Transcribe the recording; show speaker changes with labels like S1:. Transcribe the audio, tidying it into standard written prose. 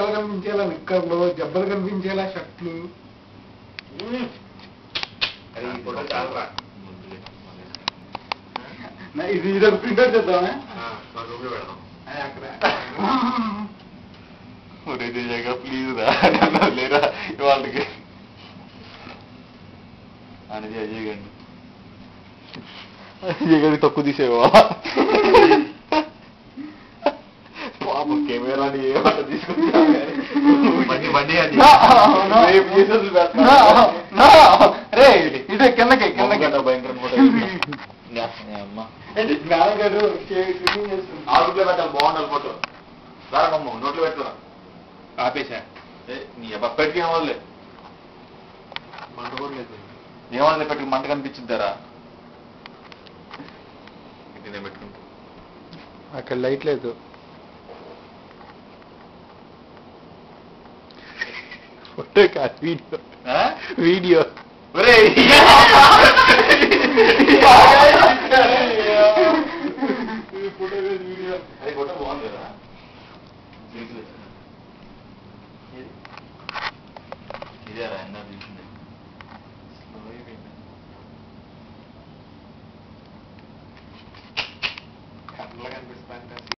S1: పిక్కలు కనిపించేలా నిక్కర్లు, జబ్బలు కనిపించేలా షర్ట్లు. ఇది ఇదొక ప్రింటర్ చేద్దామే ప్లీజ్ రా లేరా వాళ్ళకి అనేది అజయ్ గండి అజయ్ గడి తక్కువ తీసేవా పాపం కెమెరాని ఏమంట తీసుకుంటా ఇదే కిందకి భయంకర ఆరులో పెట్టాలి బాగుండాలి ఫోటో రామమ్మ నోట్లో పెట్టుకున్నా ఆపేసా నీ పెట్టుకు ఏమవలే మంట కూడా లేదు ఏమన్నా పెట్టుకు మంట కనిపించిద్దారా నేను పెట్టుకుంటా అక్కడ లైట్ లేదు ఫోటో కాదు వీడియో వీడియో